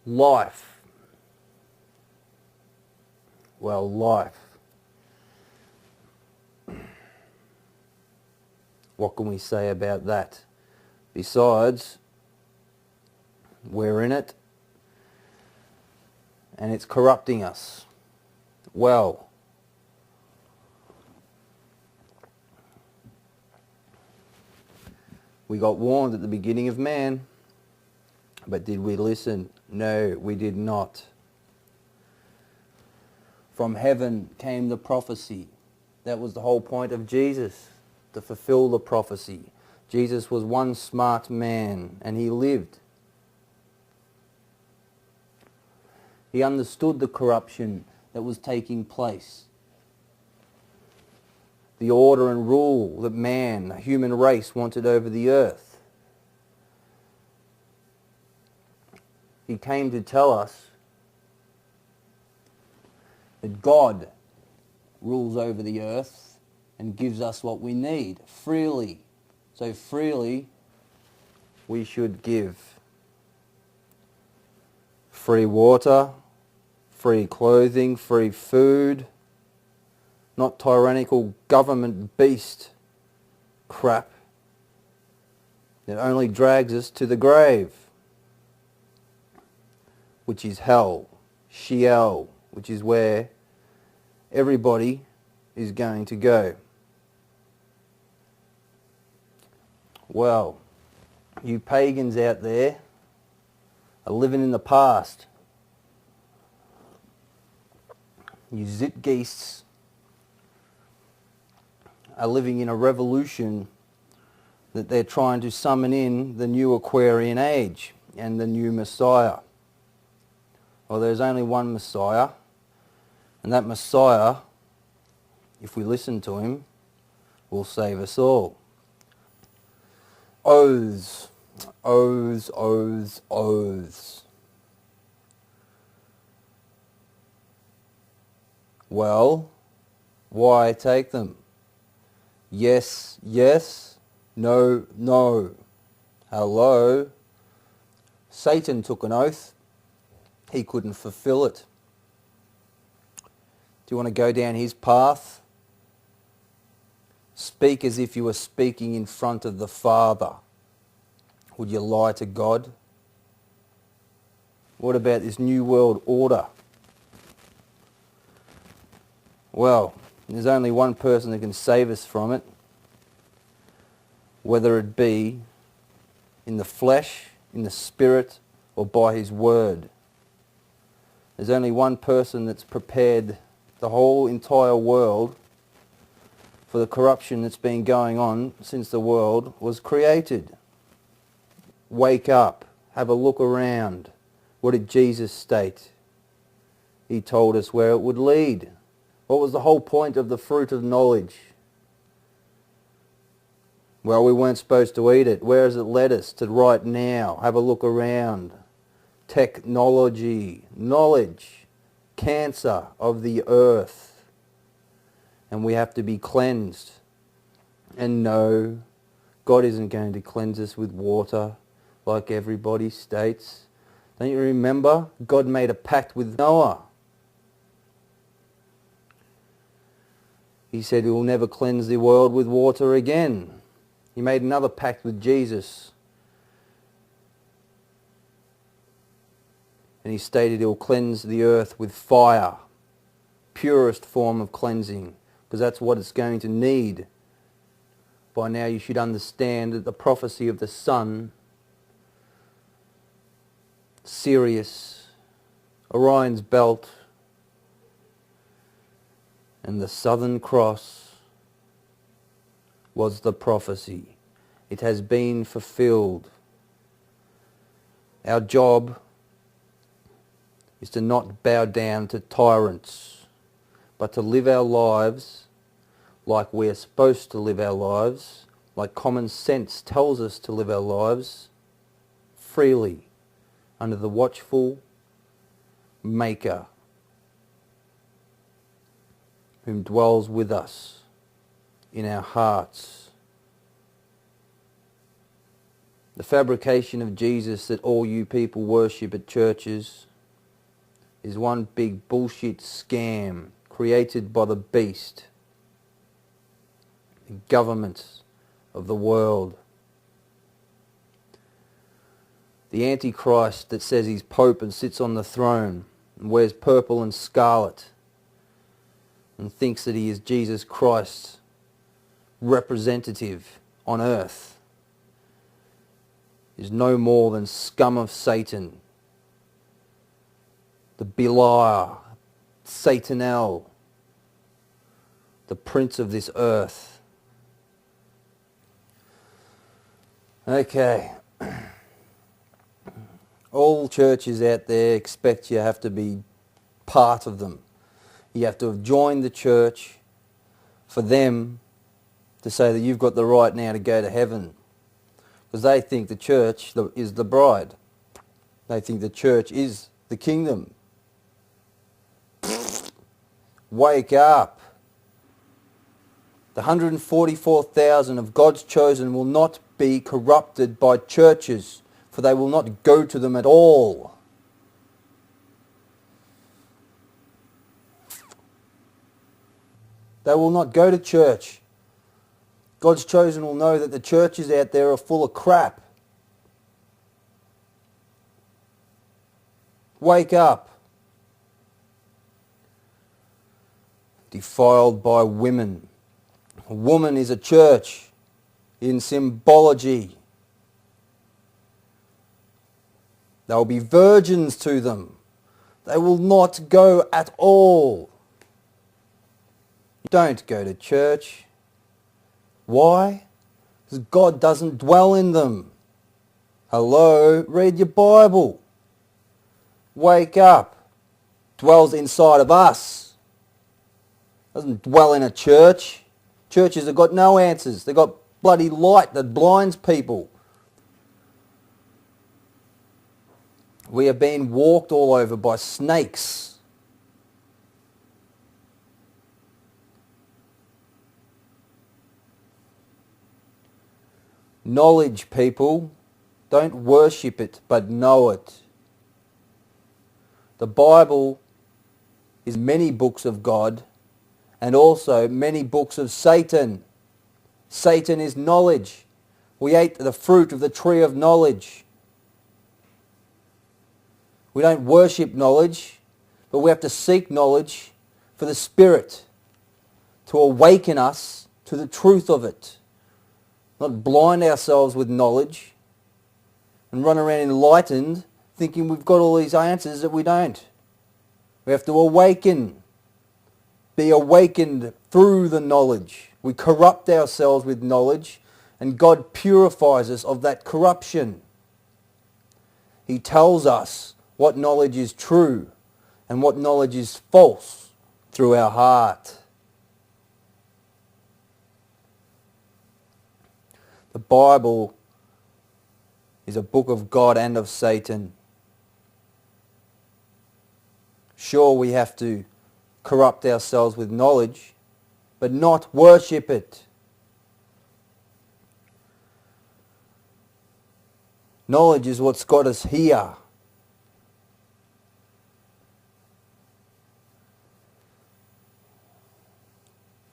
Life. Well, life. What can we say about that? Besides, we're in it and it's corrupting us. Well, we got warned at the beginning of man, but did we listen? No, we did not. From heaven came the prophecy. That was the whole point of Jesus, to fulfill the prophecy. Jesus was one smart man and he lived. He understood the corruption that was taking place. The order and rule that man, the human race, wanted over the earth. He came to tell us that God rules over the earth and gives us what we need freely. So freely we should give. Free water, free clothing, free food, not tyrannical government beast crap that only drags us to the grave, which is hell, Sheol, which is where everybody is going to go. Well, you pagans out there are living in the past. You Zitgeists are living in a revolution that they're trying to summon in the new Aquarian age and the new Messiah. Well, there's only one Messiah, and that Messiah, if we listen to him, will save us all. Oaths, oaths, oaths, oaths. Well, why take them? Yes, yes, no, no. Hello? Satan took an oath. He couldn't fulfill it. Do you want to go down his path? Speak as if you were speaking in front of the Father. Would you lie to God? What about this new world order? Well, there's only one person that can save us from it, whether it be in the flesh, in the spirit, or by his word. There's only one person that's prepared the whole entire world for the corruption that's been going on since the world was created. Wake up, have a look around. What did Jesus state? He told us where it would lead. What was the whole point of the fruit of knowledge? Well, we weren't supposed to eat it. Where has it led us? To right now. Have a look around. Technology, knowledge, cancer of the earth. And we have to be cleansed. And no, God isn't going to cleanse us with water like everybody states. Don't you remember? God made a pact with Noah. He said he will never cleanse the world with water again. He made another pact with Jesus. And he stated he will cleanse the earth with fire. Purest form of cleansing. Because that's what it's going to need. By now you should understand that the prophecy of the sun, Sirius, Orion's belt, and the Southern Cross was the prophecy. It has been fulfilled. Our job is to not bow down to tyrants, but to live our lives like we're supposed to live our lives, like common sense tells us to live our lives, freely, under the watchful Maker, whom dwells with us in our hearts. The fabrication of Jesus that all you people worship at churches is one big bullshit scam created by the beast, the governments of the world. The Antichrist that says he's Pope and sits on the throne and wears purple and scarlet and thinks that he is Jesus Christ's representative on earth is no more than scum of Satan, the Beliar, Satanel, the prince of this earth. Okay. All churches out there expect you have to be part of them. You have to have joined the church for them to say that you've got the right now to go to heaven. Because they think the church is the bride. They think the church is the kingdom. Wake up. The 144,000 of God's chosen will not be corrupted by churches, for they will not go to them at all. They will not go to church. God's chosen will know that the churches out there are full of crap. Wake up. Defiled by women. A woman is a church in symbology. There will be virgins to them. They will not go at all. Don't go to church. Why? Because God doesn't dwell in them. Hello, read your Bible. Wake up. Dwells inside of us. Doesn't dwell in a church. Churches have got no answers. They've got bloody light that blinds people. We are being walked all over by snakes. Knowledge, people. Don't worship it, but know it. The Bible is many books of God and also many books of Satan. Satan is knowledge. We ate the fruit of the tree of knowledge. We don't worship knowledge, but we have to seek knowledge for the Spirit to awaken us to the truth of it. Not blind ourselves with knowledge and run around enlightened thinking we've got all these answers that we don't. We have to awaken, be awakened through the knowledge. We corrupt ourselves with knowledge and God purifies us of that corruption. He tells us what knowledge is true and what knowledge is false through our heart. The Bible is a book of God and of Satan. Sure, we have to corrupt ourselves with knowledge, but not worship it. Knowledge is what's got us here.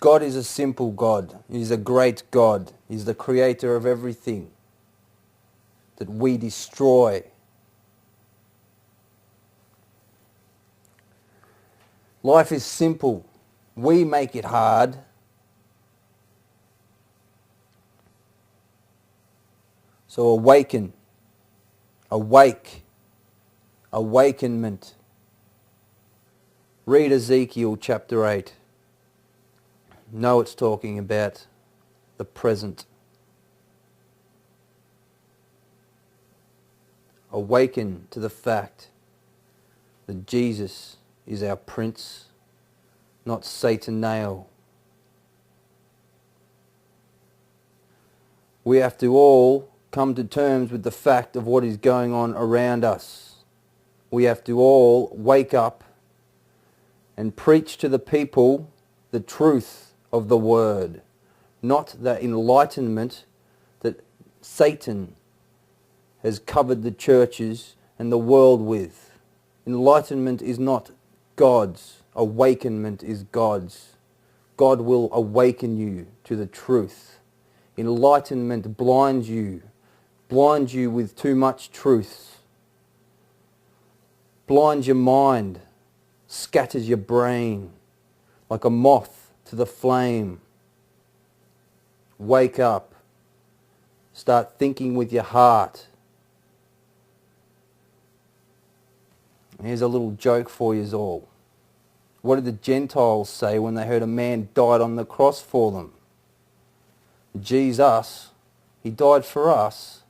God is a simple God. He's a great God. He's the creator of everything that we destroy. Life is simple. We make it hard. So awaken. Awake. Awakenment. Read Ezekiel chapter 8. No, it's talking about the present. Awaken to the fact that Jesus is our Prince, not Satanel. We have to all come to terms with the fact of what is going on around us. We have to all wake up and preach to the people the truth of the Word, not the enlightenment that Satan has covered the churches and the world with. Enlightenment is not God's. Awakenment is God's. God will awaken you to the truth. Enlightenment blinds you with too much truth. Blinds your mind, scatters your brain like a moth to the flame. Wake up. Start thinking with your heart. Here's a little joke for you all. What did the Gentiles say when they heard a man died on the cross for them? Jesus, he died for us